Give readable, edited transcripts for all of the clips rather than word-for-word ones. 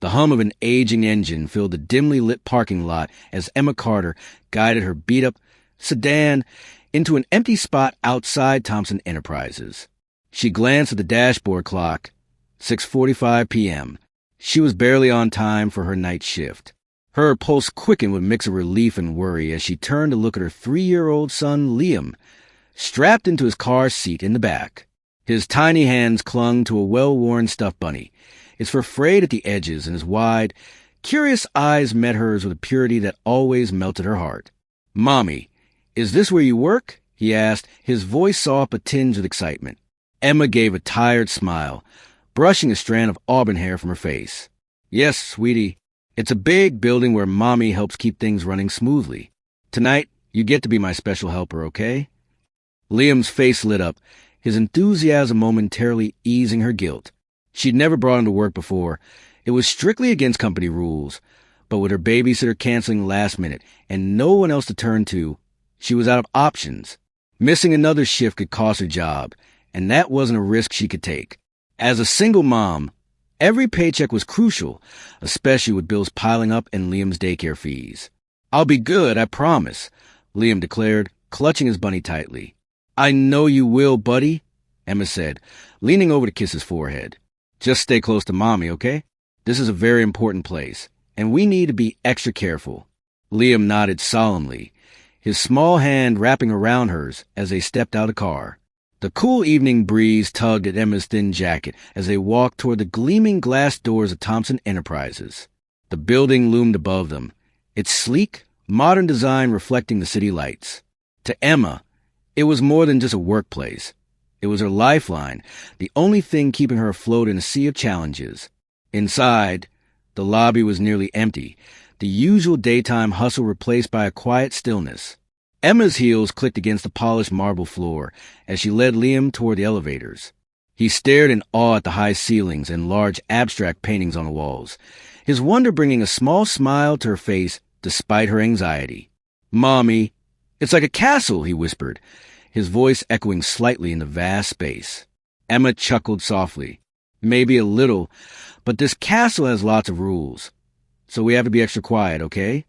The hum of an aging engine filled the dimly lit parking lot as Emma Carter guided her beat-up sedan into an empty spot outside Thompson Enterprises. She glanced at the dashboard clock, 6:45 p.m. She was barely on time for her night shift. Her pulse quickened with a mix of relief and worry as she turned to look at her 3-year-old son, Liam, strapped into his car seat in the back. His tiny hands clung to a well-worn stuffed bunny, his fur frayed at the edges, and his wide, curious eyes met hers with a purity that always melted her heart. "Mommy, is this where you work?" he asked, his voice soft but tinged with excitement. Emma gave a tired smile, brushing a strand of auburn hair from her face. "Yes, sweetie. It's a big building where Mommy helps keep things running smoothly. Tonight, you get to be my special helper, okay?" Liam's face lit up, his enthusiasm momentarily easing her guilt. She'd never brought him to work before. It was strictly against company rules, but with her babysitter canceling last minute and no one else to turn to, she was out of options. Missing another shift could cost her job, and that wasn't a risk she could take. As a single mom, every paycheck was crucial, especially with bills piling up and Liam's daycare fees. "I'll be good, I promise," Liam declared, clutching his bunny tightly. "I know you will, buddy," Emma said, leaning over to kiss his forehead. "Just stay close to Mommy, okay? This is a very important place, and we need to be extra careful." Liam nodded solemnly, his small hand wrapping around hers as they stepped out of the car. The cool evening breeze tugged at Emma's thin jacket as they walked toward the gleaming glass doors of Thompson Enterprises. The building loomed above them, its sleek, modern design reflecting the city lights. To Emma, it was more than just a workplace. It was her lifeline, the only thing keeping her afloat in a sea of challenges. Inside, the lobby was nearly empty, the usual daytime hustle replaced by a quiet stillness. Emma's heels clicked against the polished marble floor as she led Liam toward the elevators. He stared in awe at the high ceilings and large abstract paintings on the walls, his wonder bringing a small smile to her face despite her anxiety. "Mommy, it's like a castle," he whispered, his voice echoing slightly in the vast space. Emma chuckled softly. "Maybe a little, but this castle has lots of rules, so we have to be extra quiet, okay?"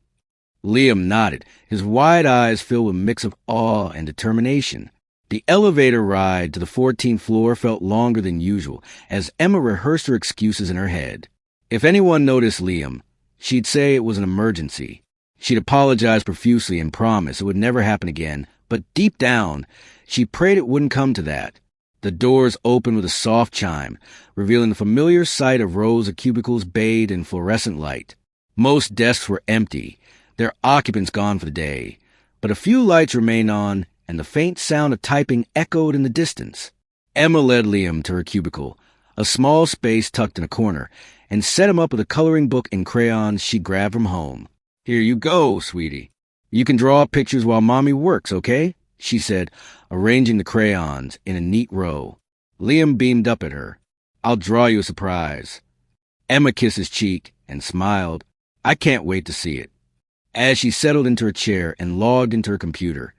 Liam nodded, his wide eyes filled with a mix of awe and determination. The elevator ride to the 14th floor felt longer than usual as Emma rehearsed her excuses in her head. If anyone noticed Liam, she'd say it was an emergency. She'd apologize profusely and promise it would never happen again, but deep down, she prayed it wouldn't come to that. The doors opened with a soft chime, revealing the familiar sight of rows of cubicles bathed in fluorescent light. Most desks were empty, their occupants gone for the day, but a few lights remained on, and the faint sound of typing echoed in the distance. Emma led Liam to her cubicle, a small space tucked in a corner, and set him up with a coloring book and crayons she grabbed from home. "Here you go, sweetie. You can draw pictures while Mommy works, okay?" she said, arranging the crayons in a neat row. Liam beamed up at her. "I'll draw you a surprise." Emma kissed his cheek and smiled. "I can't wait to see it." As she settled into her chair and logged into her computer,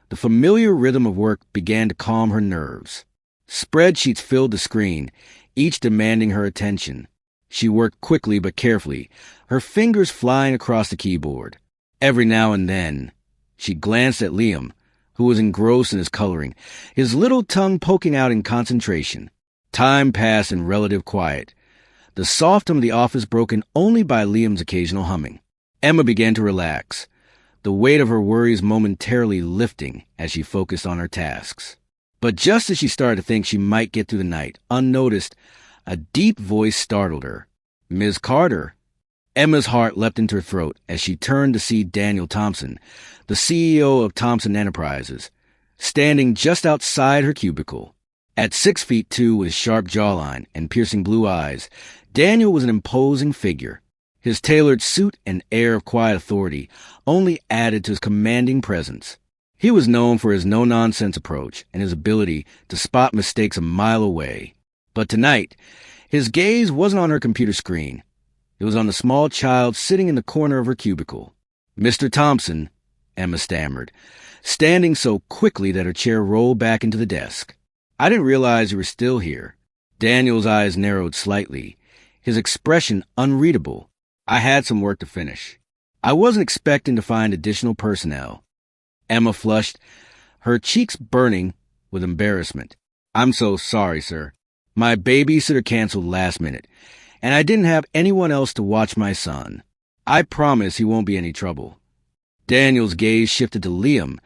the familiar rhythm of work began to calm her nerves. Spreadsheets filled the screen, each demanding her attention. She worked quickly but carefully, her fingers flying across the keyboard. Every now and then, she glanced at Liam, who was engrossed in his coloring, his little tongue poking out in concentration. Time passed in relative quiet, the soft hum of the office broken only by Liam's occasional humming. Emma began to relax, the weight of her worries momentarily lifting as she focused on her tasks. But just as she started to think she might get through the night, unnoticed, a deep voice startled her. "Ms. Carter." Emma's heart leapt into her throat as she turned to see Daniel Thompson, the CEO of Thompson Enterprises, standing just outside her cubicle. At 6'2" with sharp jawline and piercing blue eyes, Daniel was an imposing figure. His tailored suit and air of quiet authority only added to his commanding presence. He was known for his no-nonsense approach and his ability to spot mistakes a mile away. But tonight, his gaze wasn't on her computer screen. It was on the small child sitting in the corner of her cubicle. "Mr. Thompson," Emma stammered, standing so quickly that her chair rolled back into the desk. "I didn't realize you were still here." Daniel's eyes narrowed slightly, his expression unreadable. I had some work to finish. I wasn't expecting to find additional personnel. Emma flushed, her cheeks burning with embarrassment. I'm so sorry, sir. My babysitter canceled last minute, and I didn't have anyone else to watch my son. I promise he won't be any trouble. Daniel's gaze shifted to Liam,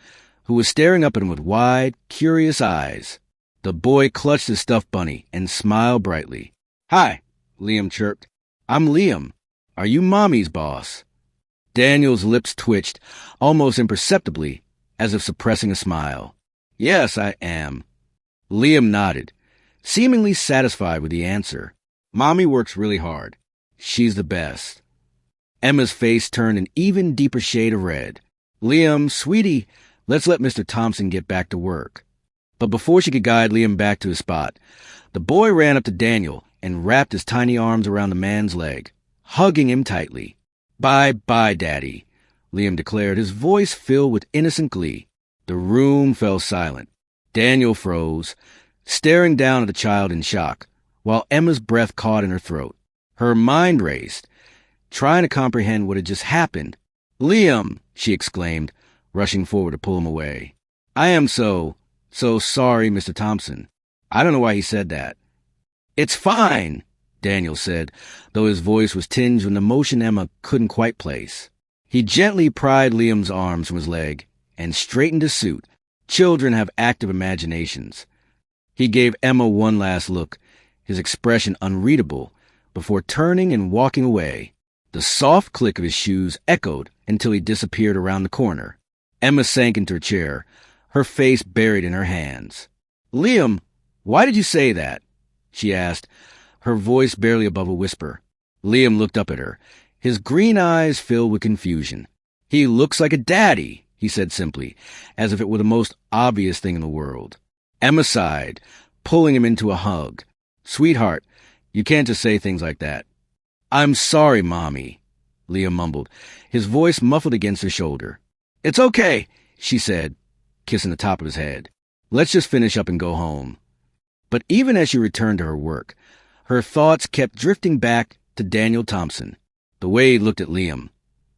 who was staring up at him with wide, curious eyes. The boy clutched his stuffed bunny and smiled brightly. Hi, Liam chirped. I'm Liam. Are you Mommy's boss? Daniel's lips twitched, almost imperceptibly, as if suppressing a smile. Yes, I am. Liam nodded, seemingly satisfied with the answer. Mommy works really hard. She's the best. Emma's face turned an even deeper shade of red. Liam, sweetie, let's let Mr. Thompson get back to work. But before she could guide Liam back to his spot, the boy ran up to Daniel and wrapped his tiny arms around the man's leg, hugging him tightly. Bye-bye, Daddy, Liam declared, his voice filled with innocent glee. The room fell silent. Daniel froze, staring down at the child in shock, while Emma's breath caught in her throat. Her mind raced, trying to comprehend what had just happened. Liam, she exclaimed, rushing forward to pull him away. I am so sorry, Mr. Thompson. I don't know why he said that. It's fine, Daniel said, though his voice was tinged with an emotion Emma couldn't quite place. He gently pried Liam's arms from his leg and straightened his suit. Children have active imaginations. He gave Emma one last look, his expression unreadable, before turning and walking away. The soft click of his shoes echoed until he disappeared around the corner. Emma sank into her chair, her face buried in her hands. Liam, why did you say that? She asked, her voice barely above a whisper. Liam looked up at her, his green eyes filled with confusion. He looks like a daddy, he said simply, as if it were the most obvious thing in the world. Emma sighed, pulling him into a hug. Sweetheart, you can't just say things like that. I'm sorry, Mommy, Liam mumbled, his voice muffled against her shoulder. It's okay, she said, kissing the top of his head. Let's just finish up and go home. But even as she returned to her work, her thoughts kept drifting back to Daniel Thompson. The way he looked at Liam,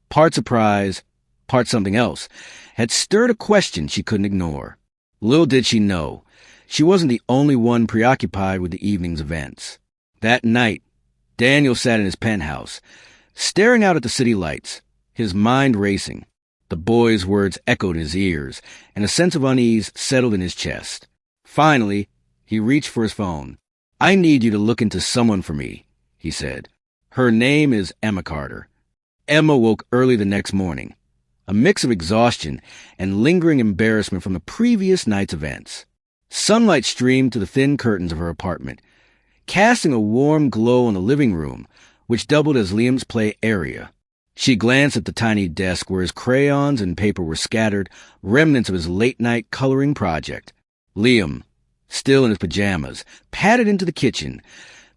part surprise, part something else, had stirred a question she couldn't ignore. Little did she know, she wasn't the only one preoccupied with the evening's events. That night, Daniel sat in his penthouse, staring out at the city lights, his mind racing. The boy's words echoed in his ears, and a sense of unease settled in his chest. Finally, he reached for his phone. I need you to look into someone for me, he said. Her name is Emma Carter. Emma woke early the next morning, a mix of exhaustion and lingering embarrassment from the previous night's events. Sunlight streamed through the thin curtains of her apartment, casting a warm glow on the living room, which doubled as Liam's play area. She glanced at the tiny desk where his crayons and paper were scattered, remnants of his late-night coloring project. Liam, still in his pajamas, padded into the kitchen,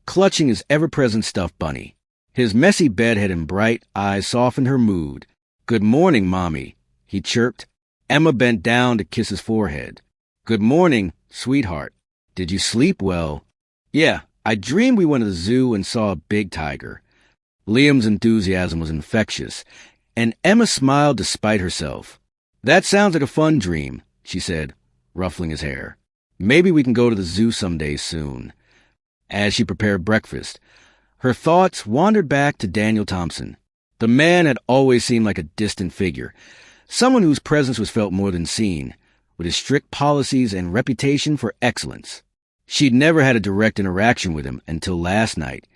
clutching his ever-present stuffed bunny. His messy bedhead and bright eyes softened her mood. Good morning, Mommy, he chirped. Emma bent down to kiss his forehead. Good morning, sweetheart. Did you sleep well? Yeah, I dreamed we went to the zoo and saw a big tiger. Liam's enthusiasm was infectious, and Emma smiled despite herself. That sounds like a fun dream, she said, ruffling his hair. Maybe we can go to the zoo someday soon. As she prepared breakfast, her thoughts wandered back to Daniel Thompson. The man had always seemed like a distant figure, someone whose presence was felt more than seen, with his strict policies and reputation for excellence. She'd never had a direct interaction with him until last night,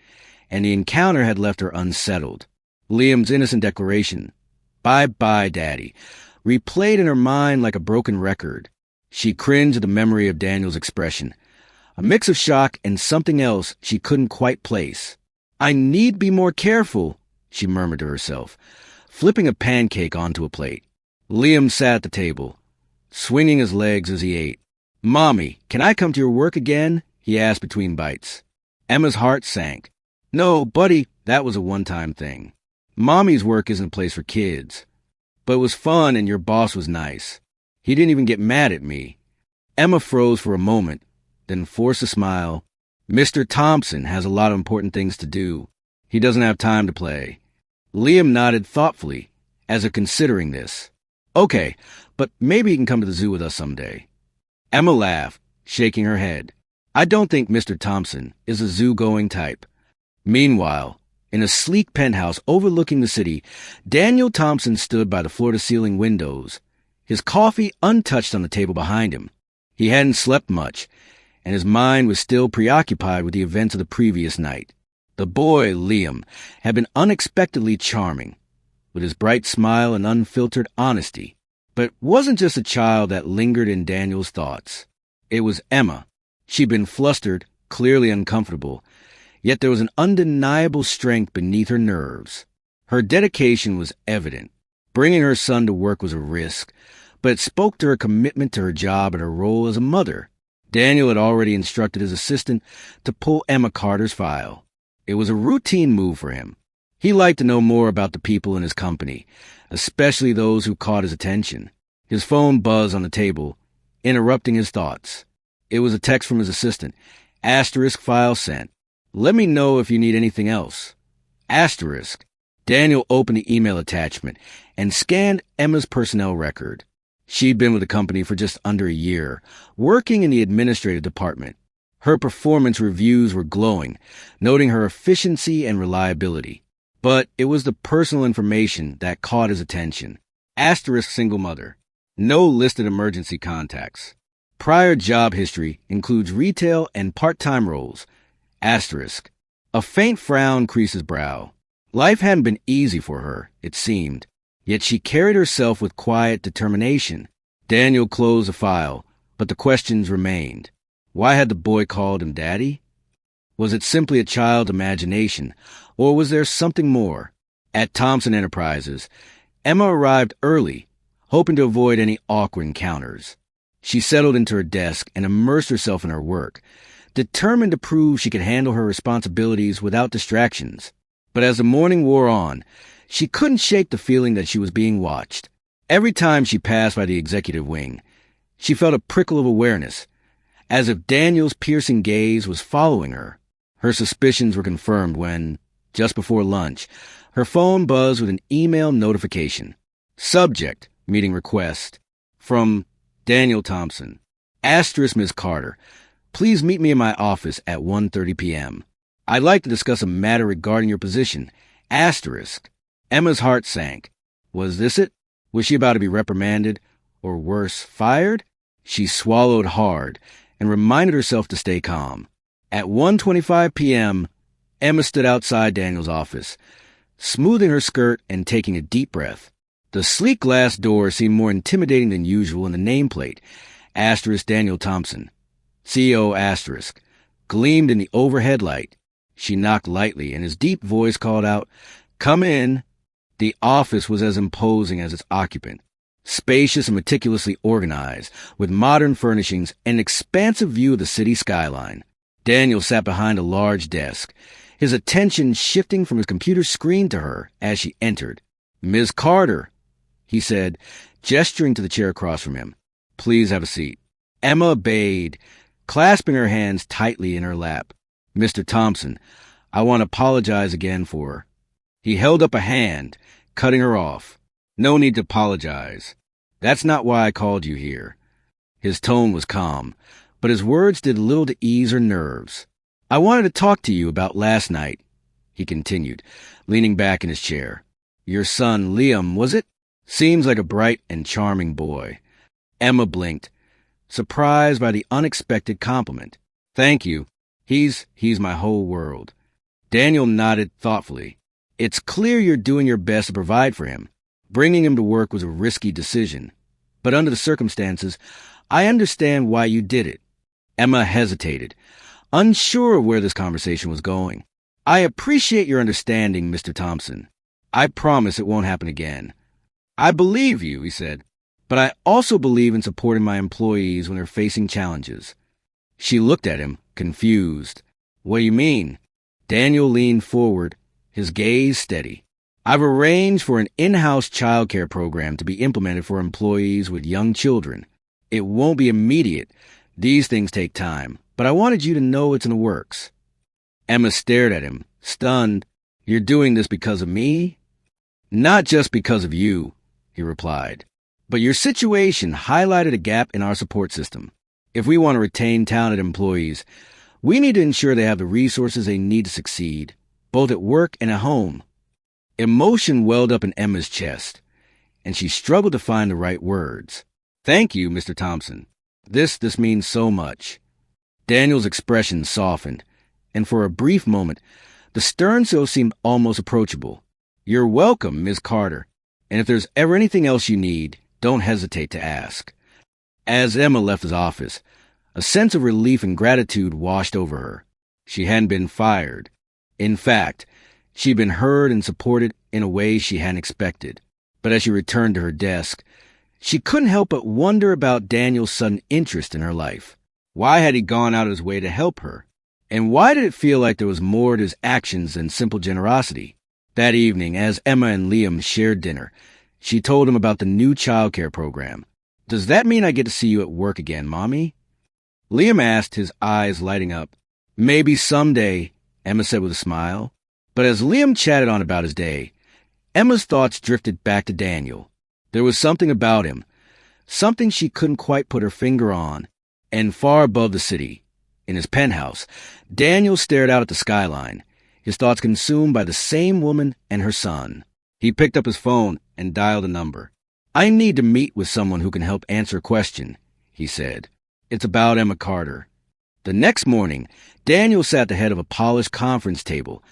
and the encounter had left her unsettled. Liam's innocent declaration, "Bye-bye, Daddy," replayed in her mind like a broken record. She cringed at the memory of Daniel's expression, a mix of shock and something else she couldn't quite place. I need be more careful, she murmured to herself, flipping a pancake onto a plate. Liam sat at the table, swinging his legs as he ate. Mommy, can I come to your work again? He asked between bites. Emma's heart sank. No, buddy, that was a one-time thing. Mommy's work isn't a place for kids. But it was fun and your boss was nice. He didn't even get mad at me. Emma froze for a moment, then forced a smile. Mr. Thompson has a lot of important things to do. He doesn't have time to play. Liam nodded thoughtfully, as if considering this. Okay, but maybe he can come to the zoo with us someday. Emma laughed, shaking her head. I don't think Mr. Thompson is a zoo-going type. Meanwhile, in a sleek penthouse overlooking the city, Daniel Thompson stood by the floor-to-ceiling windows, his coffee untouched on the table behind him. He hadn't slept much, and his mind was still preoccupied with the events of the previous night. The boy, Liam, had been unexpectedly charming, with his bright smile and unfiltered honesty. But it wasn't just a child that lingered in Daniel's thoughts. It was Emma. She'd been flustered, clearly uncomfortable, yet there was an undeniable strength beneath her nerves. Her dedication was evident. Bringing her son to work was a risk, but it spoke to her commitment to her job and her role as a mother. Daniel had already instructed his assistant to pull Emma Carter's file. It was a routine move for him. He liked to know more about the people in his company, especially those who caught his attention. His phone buzzed on the table, interrupting his thoughts. It was a text from his assistant. Asterisk file sent. Let me know if you need anything else. Asterisk. Daniel opened the email attachment and scanned Emma's personnel record. She'd been with the company for just under a year, working in the administrative department. Her performance reviews were glowing, noting her efficiency and reliability. But it was the personal information that caught his attention. Asterisk single mother. No listed emergency contacts. Prior job history includes retail and part-time roles. Asterisk. A faint frown creased his brow. Life hadn't been easy for her, it seemed, yet she carried herself with quiet determination. Daniel closed the file, but the questions remained. Why had the boy called him Daddy? Was it simply a child's imagination, or was there something more? At Thompson Enterprises, Emma arrived early, hoping to avoid any awkward encounters. She settled into her desk and immersed herself in her work, determined to prove she could handle her responsibilities without distractions. But as the morning wore on, she couldn't shake the feeling that she was being watched. Every time she passed by the executive wing, she felt a prickle of awareness, as if Daniel's piercing gaze was following her. Her suspicions were confirmed when, just before lunch, her phone buzzed with an email notification. Subject, meeting request, from Daniel Thompson. Asterisk Ms. Carter, please meet me in my office at 1:30 p.m. I'd like to discuss a matter regarding your position. Asterisk. Emma's heart sank. Was this it? Was she about to be reprimanded, or worse, fired? She swallowed hard and reminded herself to stay calm. At 1:25 p.m., Emma stood outside Daniel's office, smoothing her skirt and taking a deep breath. The sleek glass door seemed more intimidating than usual, and the nameplate, asterisk Daniel Thompson, CEO asterisk, gleamed in the overhead light. She knocked lightly, and his deep voice called out, "Come in." The office was as imposing as its occupant, spacious and meticulously organized, with modern furnishings and an expansive view of the city skyline. Daniel sat behind a large desk, his attention shifting from his computer screen to her as she entered. "Ms. Carter," he said, gesturing to the chair across from him. "Please have a seat." Emma obeyed, clasping her hands tightly in her lap. "Mr. Thompson, I want to apologize again for her." He held up a hand, cutting her off. "No need to apologize. That's not why I called you here." His tone was calm, but his words did little to ease her nerves. "I wanted to talk to you about last night," he continued, leaning back in his chair. "Your son, Liam, was it? Seems like a bright and charming boy." Emma blinked, surprised by the unexpected compliment. "Thank you. He's my whole world." Daniel nodded thoughtfully. "It's clear you're doing your best to provide for him. Bringing him to work was a risky decision, but under the circumstances, I understand why you did it." Emma hesitated, unsure of where this conversation was going. "I appreciate your understanding, Mr. Thompson. I promise it won't happen again." "I believe you," he said, "but I also believe in supporting my employees when they're facing challenges." She looked at him, confused. "What do you mean?" Daniel leaned forward, his gaze steady. "I've arranged for an in-house childcare program to be implemented for employees with young children. It won't be immediate. These things take time, but I wanted you to know it's in the works." Emma stared at him, stunned, You're doing this because of me? Not just because of you, he replied. But your situation highlighted a gap in our support system. If we want to retain talented employees, we need to ensure they have the resources they need to succeed, both at work and at home. Emotion welled up in Emma's chest, and she struggled to find the right words. Thank you, Mr. Thompson. This means so much. Daniel's expression softened, and for a brief moment, the stern self seemed almost approachable. You're welcome, Miss Carter, and if there's ever anything else you need, don't hesitate to ask. As Emma left his office, a sense of relief and gratitude washed over her. She hadn't been fired. In fact, she'd been heard and supported in a way she hadn't expected. But as she returned to her desk, she couldn't help but wonder about Daniel's sudden interest in her life. Why had he gone out of his way to help her? And why did it feel like there was more to his actions than simple generosity? That evening, as Emma and Liam shared dinner, she told him about the new childcare program. Does that mean I get to see you at work again, Mommy? Liam asked, his eyes lighting up. Maybe someday, Emma said with a smile. But as Liam chatted on about his day, Emma's thoughts drifted back to Daniel. There was something about him, something she couldn't quite put her finger on. And far above the city, in his penthouse, Daniel stared out at the skyline, his thoughts consumed by the same woman and her son. He picked up his phone and dialed a number. I need to meet with someone who can help answer a question, he said. It's about Emma Carter. The next morning, Daniel sat at the head of a polished conference table,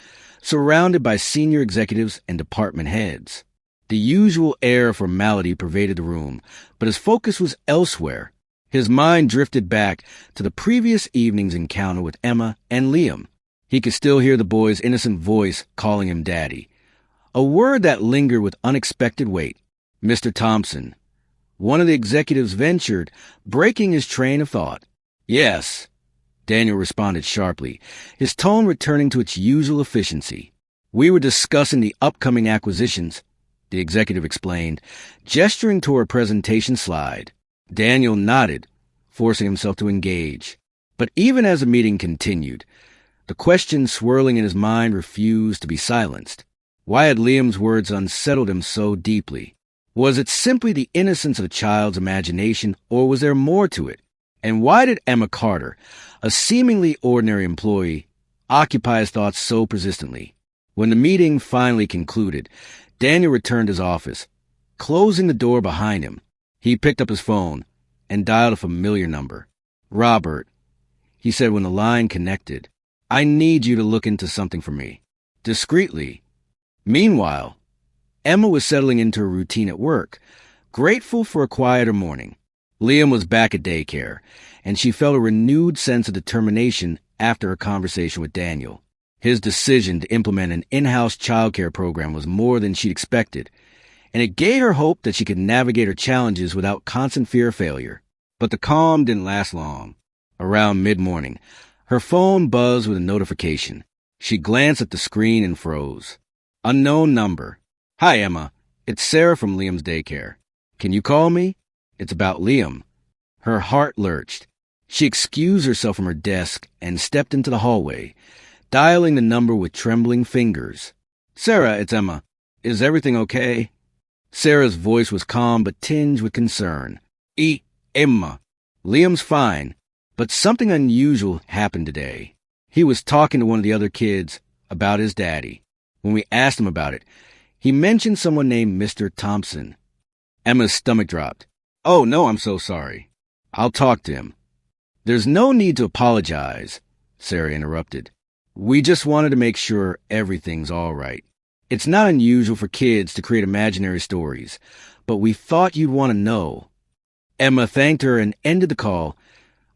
surrounded by senior executives and department heads. The usual air of formality pervaded the room, but his focus was elsewhere. His mind drifted back to the previous evening's encounter with Emma and Liam. He could still hear the boy's innocent voice calling him Daddy, a word that lingered with unexpected weight. Mr. Thompson, one of the executives ventured, breaking his train of thought. Yes, Daniel responded sharply, his tone returning to its usual efficiency. We were discussing the upcoming acquisitions, the executive explained, gesturing toward a presentation slide. Daniel nodded, forcing himself to engage. But even as the meeting continued, the question swirling in his mind refused to be silenced. Why had Liam's words unsettled him so deeply? Was it simply the innocence of a child's imagination, or was there more to it? And why did Emma Carter, a seemingly ordinary employee, occupy his thoughts so persistently? When the meeting finally concluded, Daniel returned to his office, closing the door behind him. He picked up his phone and dialed a familiar number. Robert, he said when the line connected, I need you to look into something for me. Discreetly. Meanwhile, Emma was settling into her routine at work, grateful for a quieter morning. Liam was back at daycare, and she felt a renewed sense of determination after her conversation with Daniel. His decision to implement an in-house childcare program was more than she'd expected, and it gave her hope that she could navigate her challenges without constant fear of failure. But the calm didn't last long. Around mid-morning, her phone buzzed with a notification. She glanced at the screen and froze. Unknown number. Hi, Emma. It's Sarah from Liam's daycare. Can you call me? It's about Liam. Her heart lurched. She excused herself from her desk and stepped into the hallway, dialing the number with trembling fingers. Sarah, it's Emma. Is everything okay? Sarah's voice was calm but tinged with concern. Emma. Liam's fine, but something unusual happened today. He was talking to one of the other kids about his daddy. When we asked him about it, he mentioned someone named Mr. Thompson. Emma's stomach dropped. Oh, no, I'm so sorry. I'll talk to him. There's no need to apologize, Sarah interrupted. We just wanted to make sure everything's all right. It's not unusual for kids to create imaginary stories, but we thought you'd want to know. Emma thanked her and ended the call,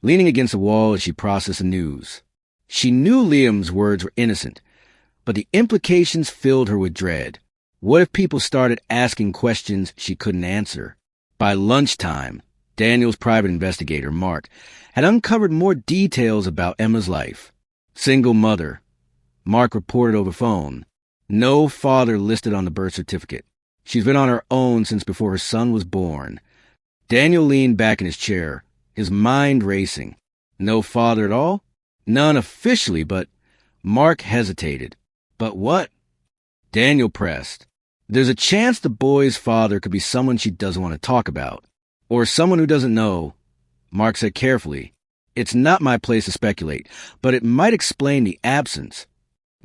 leaning against the wall as she processed the news. She knew Liam's words were innocent, but the implications filled her with dread. What if people started asking questions she couldn't answer? By lunchtime, Daniel's private investigator, Mark, had uncovered more details about Emma's life. Single mother, Mark reported over phone. No father listed on the birth certificate. She's been on her own since before her son was born. Daniel leaned back in his chair, his mind racing. No father at all? None officially, but Mark hesitated. But what? Daniel pressed. There's a chance the boy's father could be someone she doesn't want to talk about. Or someone who doesn't know. Mark said carefully, It's not my place to speculate, but it might explain the absence.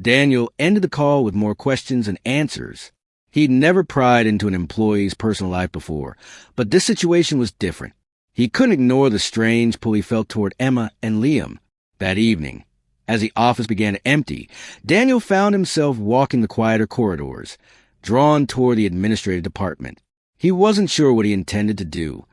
Daniel ended the call with more questions and answers. He'd never pried into an employee's personal life before, but this situation was different. He couldn't ignore the strange pull he felt toward Emma and Liam. That evening, as the office began to empty, Daniel found himself walking the quieter corridors, drawn toward the administrative department. He wasn't sure what he intended to do.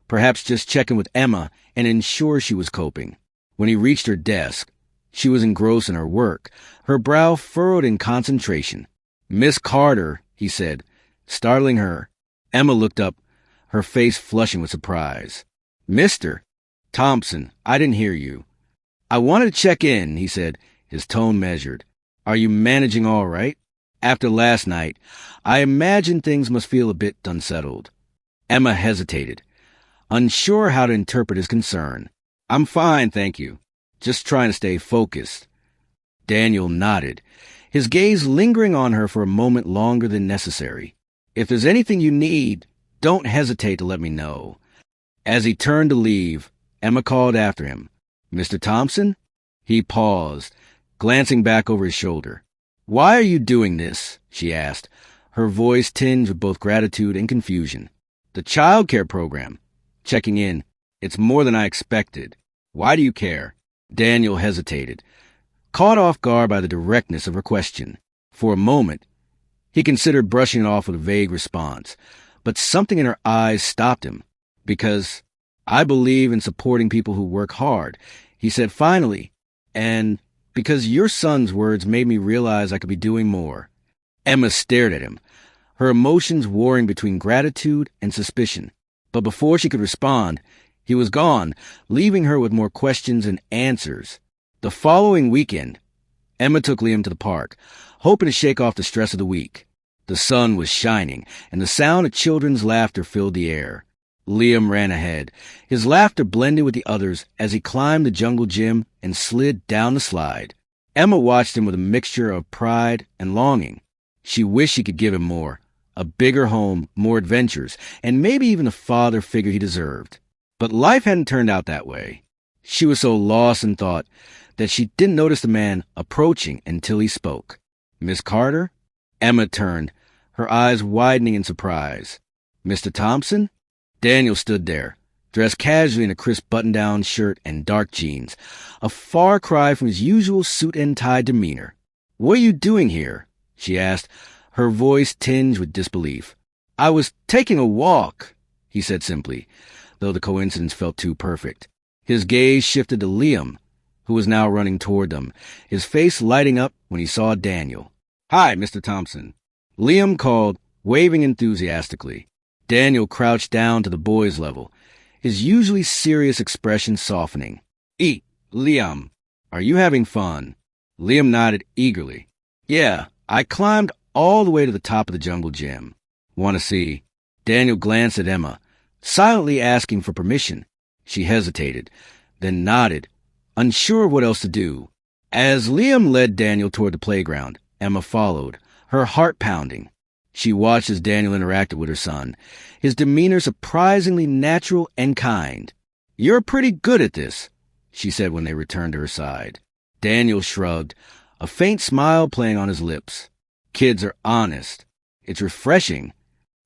Perhaps just check in with Emma and ensure she was coping. When he reached her desk, she was engrossed in her work, her brow furrowed in concentration. "Miss Carter," he said, startling her. Emma looked up, her face flushing with surprise. "Mr. Thompson, I didn't hear you." "I wanted to check in," he said, his tone measured. "Are you managing all right? After last night, I imagine things must feel a bit unsettled." Emma hesitated, unsure how to interpret his concern. "I'm fine, thank you. Just trying to stay focused." Daniel nodded, his gaze lingering on her for a moment longer than necessary. "If there's anything you need, don't hesitate to let me know." As he turned to leave, Emma called after him, "Mr. Thompson?" He paused, glancing back over his shoulder. "Why are you doing this?" she asked, her voice tinged with both gratitude and confusion. "The child care program. Checking in. It's more than I expected. Why do you care?" Daniel hesitated, caught off guard by the directness of her question. For a moment, he considered brushing it off with a vague response, but something in her eyes stopped him. "Because I believe in supporting people who work hard," he said finally, "and because your son's words made me realize I could be doing more." Emma stared at him, her emotions warring between gratitude and suspicion. But before she could respond, he was gone, leaving her with more questions and answers. The following weekend, Emma took Liam to the park, hoping to shake off the stress of the week. The sun was shining, and the sound of children's laughter filled the air. Liam ran ahead, his laughter blended with the others as he climbed the jungle gym and slid down the slide. Emma watched him with a mixture of pride and longing. She wished she could give him more, a bigger home, more adventures, and maybe even the father figure he deserved. But life hadn't turned out that way. She was so lost in thought that she didn't notice the man approaching until he spoke. "Miss Carter?" Emma turned, her eyes widening in surprise. "Mr. Thompson?" Daniel stood there, dressed casually in a crisp button-down shirt and dark jeans, a far cry from his usual suit-and-tie demeanor. "What are you doing here?" she asked, her voice tinged with disbelief. "I was taking a walk," he said simply, though the coincidence felt too perfect. His gaze shifted to Liam, who was now running toward them, his face lighting up when he saw Daniel. "Hi, Mr. Thompson," Liam called, waving enthusiastically. Daniel crouched down to the boy's level, his usually serious expression softening. Liam, are you having fun?" Liam nodded eagerly. "Yeah, I climbed all the way to the top of the jungle gym." "Want to see?" Daniel glanced at Emma, silently asking for permission. She hesitated, then nodded, unsure of what else to do. As Liam led Daniel toward the playground, Emma followed, her heart pounding. She watched as Daniel interacted with her son, his demeanor surprisingly natural and kind. "You're pretty good at this," she said when they returned to her side. Daniel shrugged, a faint smile playing on his lips. "Kids are honest. It's refreshing."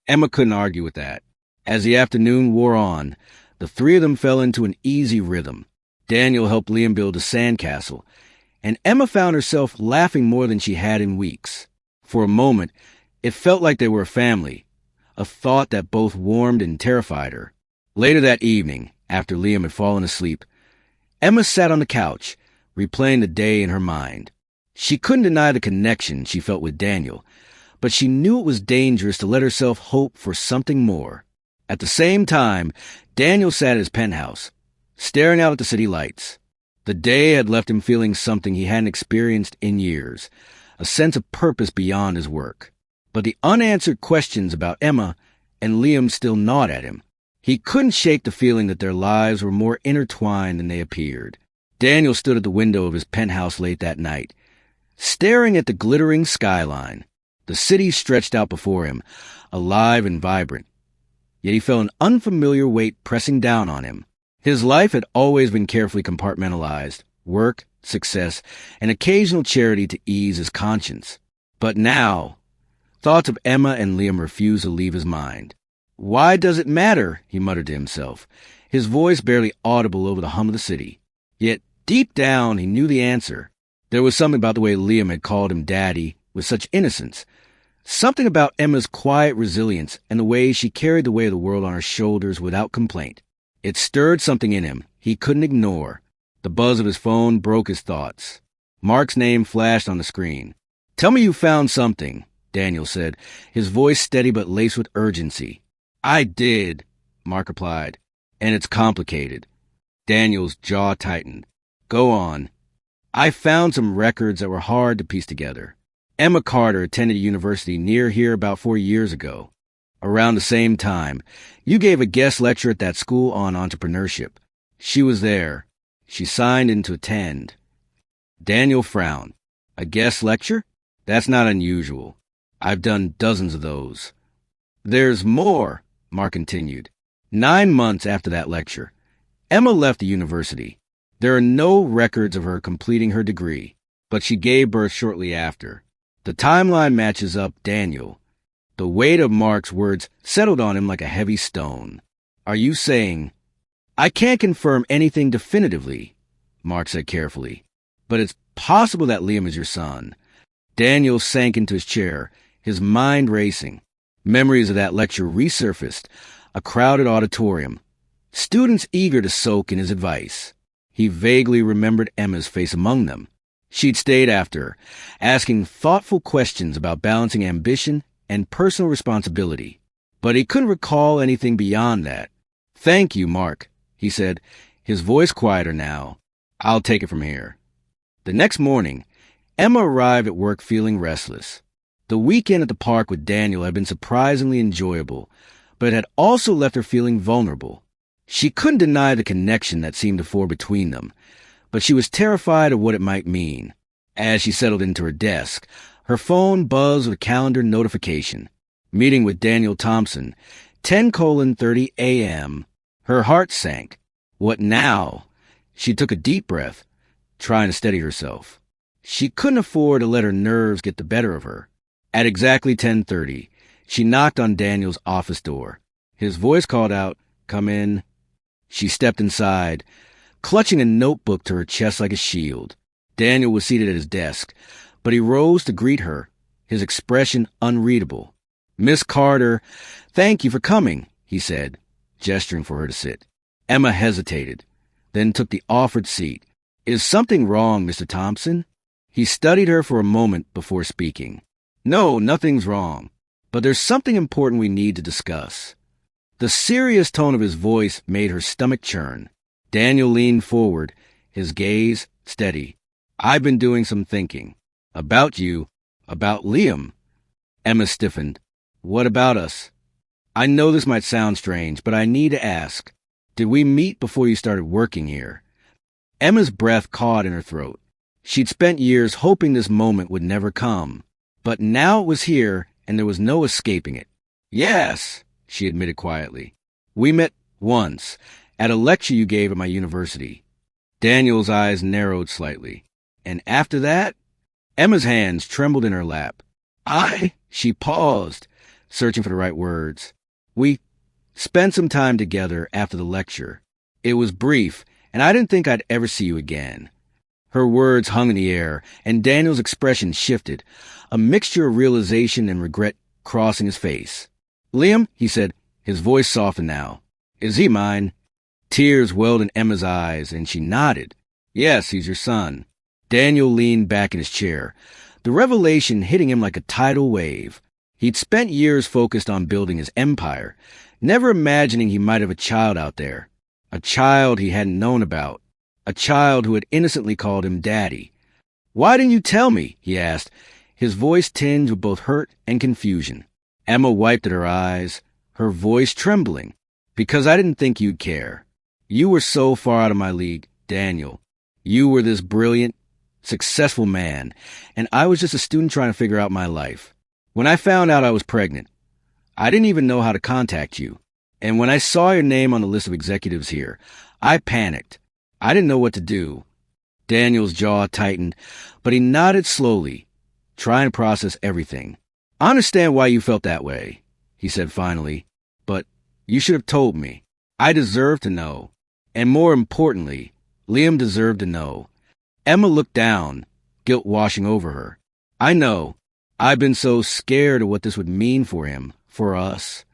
Emma couldn't argue with that. As the afternoon wore on, the three of them fell into an easy rhythm. Daniel helped Liam build a sandcastle, and Emma found herself laughing more than she had in weeks. For a moment, it felt like they were a family, a thought that both warmed and terrified her. Later that evening, after Liam had fallen asleep, Emma sat on the couch, replaying the day in her mind. She couldn't deny the connection she felt with Daniel, but she knew it was dangerous to let herself hope for something more. At the same time, Daniel sat at his penthouse, staring out at the city lights. The day had left him feeling something he hadn't experienced in years, a sense of purpose beyond his work. But the unanswered questions about Emma and Liam still gnawed at him. He couldn't shake the feeling that their lives were more intertwined than they appeared. Daniel stood at the window of his penthouse late that night, staring at the glittering skyline. The city stretched out before him, alive and vibrant. Yet he felt an unfamiliar weight pressing down on him. His life had always been carefully compartmentalized: work, success, and occasional charity to ease his conscience. But now, thoughts of Emma and Liam refused to leave his mind. "Why does it matter?" he muttered to himself, his voice barely audible over the hum of the city. Yet, deep down, he knew the answer. There was something about the way Liam had called him Daddy with such innocence. Something about Emma's quiet resilience and the way she carried the weight of the world on her shoulders without complaint. It stirred something in him he couldn't ignore. The buzz of his phone broke his thoughts. Mark's name flashed on the screen. "Tell me you found something," Daniel said, his voice steady but laced with urgency. "I did," Mark replied, "and it's complicated." Daniel's jaw tightened. "Go on." "I found some records that were hard to piece together. Emma Carter attended a university near here about 4 years ago. Around the same time, you gave a guest lecture at that school on entrepreneurship. She was there. She signed in to attend." Daniel frowned. "A guest lecture? That's not unusual. I've done dozens of those." "There's more," Mark continued. 9 months after that lecture, Emma left the university. There are no records of her completing her degree, but she gave birth shortly after. The timeline matches up, Daniel. The weight of Mark's words settled on him like a heavy stone. "Are you saying—" "I can't confirm anything definitively," Mark said carefully, "but it's possible that Liam is your son." Daniel sank into his chair, his mind racing. Memories of that lecture resurfaced, a crowded auditorium, students eager to soak in his advice. He vaguely remembered Emma's face among them. She'd stayed after, asking thoughtful questions about balancing ambition and personal responsibility. But he couldn't recall anything beyond that. "Thank you, Mark," he said, his voice quieter now. "I'll take it from here." The next morning, Emma arrived at work feeling restless. The weekend at the park with Daniel had been surprisingly enjoyable, but it had also left her feeling vulnerable. She couldn't deny the connection that seemed to form between them, but she was terrified of what it might mean. As she settled into her desk, her phone buzzed with a calendar notification. Meeting with Daniel Thompson, 10:30 a.m. Her heart sank. What now? She took a deep breath, trying to steady herself. She couldn't afford to let her nerves get the better of her. At exactly 10:30, she knocked on Daniel's office door. His voice called out, "Come in." She stepped inside, clutching a notebook to her chest like a shield. Daniel was seated at his desk, but he rose to greet her, his expression unreadable. "Miss Carter, thank you for coming," he said, gesturing for her to sit. Emma hesitated, then took the offered seat. "Is something wrong, Mr. Thompson?" He studied her for a moment before speaking. "No, nothing's wrong, but there's something important we need to discuss." The serious tone of his voice made her stomach churn. Daniel leaned forward, his gaze steady. "I've been doing some thinking. About you. About Liam." Emma stiffened. "What about us?" "I know this might sound strange, but I need to ask. Did we meet before you started working here?" Emma's breath caught in her throat. She'd spent years hoping this moment would never come. But now it was here, and there was no escaping it. "Yes," she admitted quietly. "We met once, at a lecture you gave at my university." Daniel's eyes narrowed slightly. "And after that?" Emma's hands trembled in her lap. She paused, searching for the right words. "We spent some time together after the lecture. It was brief, and I didn't think I'd ever see you again." Her words hung in the air, and Daniel's expression shifted, a mixture of realization and regret crossing his face. "Liam," he said, his voice softened now. "Is he mine?" Tears welled in Emma's eyes, and she nodded. "Yes, he's your son." Daniel leaned back in his chair, the revelation hitting him like a tidal wave. He'd spent years focused on building his empire, never imagining he might have a child out there, a child he hadn't known about, a child who had innocently called him Daddy. "Why didn't you tell me?" he asked, his voice tinged with both hurt and confusion. Emma wiped at her eyes, her voice trembling. "Because I didn't think you'd care. You were so far out of my league, Daniel. You were this brilliant, successful man, and I was just a student trying to figure out my life. When I found out I was pregnant, I didn't even know how to contact you. And when I saw your name on the list of executives here, I panicked. I didn't know what to do. Daniel's jaw tightened, but he nodded slowly, trying to process everything. I understand why you felt that way, he said finally, but you should have told me. I deserve to know. And more importantly, Liam deserved to know. Emma looked down, guilt washing over her. I know. I've been so scared of what this would mean for him, for us.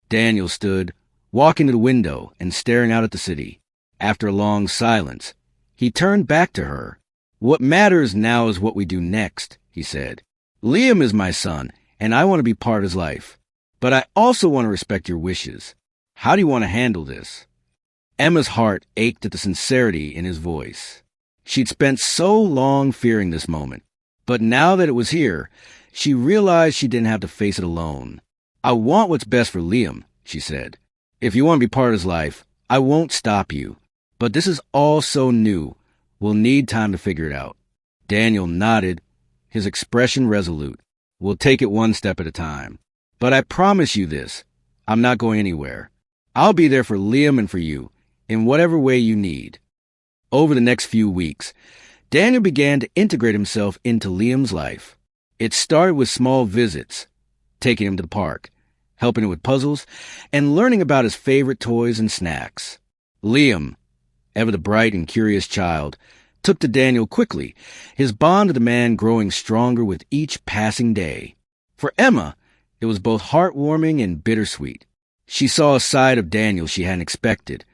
Daniel stood, walking to the window and staring out at the city. After a long silence, he turned back to her. What matters now is what we do next, he said. Liam is my son, and I want to be part of his life. But I also want to respect your wishes. How do you want to handle this? Emma's heart ached at the sincerity in his voice. She'd spent so long fearing this moment, but now that it was here, she realized she didn't have to face it alone. I want what's best for Liam, she said. If you want to be part of his life, I won't stop you. But this is all so new. We'll need time to figure it out. Daniel nodded, his expression resolute. We'll take it one step at a time. But I promise you this, I'm not going anywhere. I'll be there for Liam and for you, in whatever way you need. Over the next few weeks, Daniel began to integrate himself into Liam's life. It started with small visits, taking him to the park, helping him with puzzles, and learning about his favorite toys and snacks. Liam, ever the bright and curious child, took to Daniel quickly, his bond to the man growing stronger with each passing day. For Emma, it was both heartwarming and bittersweet. She saw a side of Daniel she hadn't expected,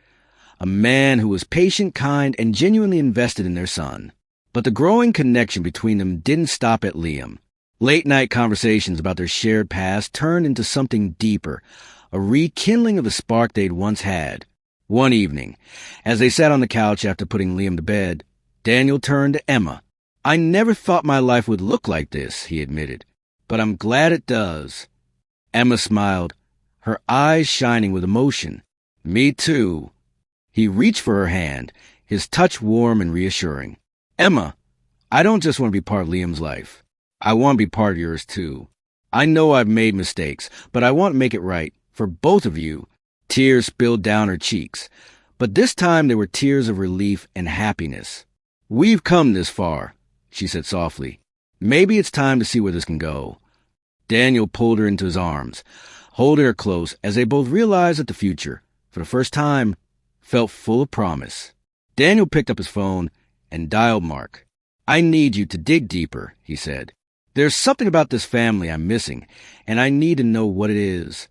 a man who was patient, kind, and genuinely invested in their son. But the growing connection between them didn't stop at Liam. Late-night conversations about their shared past turned into something deeper, a rekindling of the spark they'd once had. One evening, as they sat on the couch after putting Liam to bed, Daniel turned to Emma. I never thought my life would look like this, he admitted, but I'm glad it does. Emma smiled, her eyes shining with emotion. Me too. He reached for her hand, his touch warm and reassuring. Emma, I don't just want to be part of Liam's life. I want to be part of yours too. I know I've made mistakes, but I want to make it right for both of you. Tears spilled down her cheeks, but this time they were tears of relief and happiness. We've come this far, she said softly. Maybe it's time to see where this can go. Daniel pulled her into his arms, holding her close as they both realized that the future, for the first time, felt full of promise. Daniel picked up his phone and dialed Mark. I need you to dig deeper, he said. There's something about this family I'm missing, and I need to know what it is.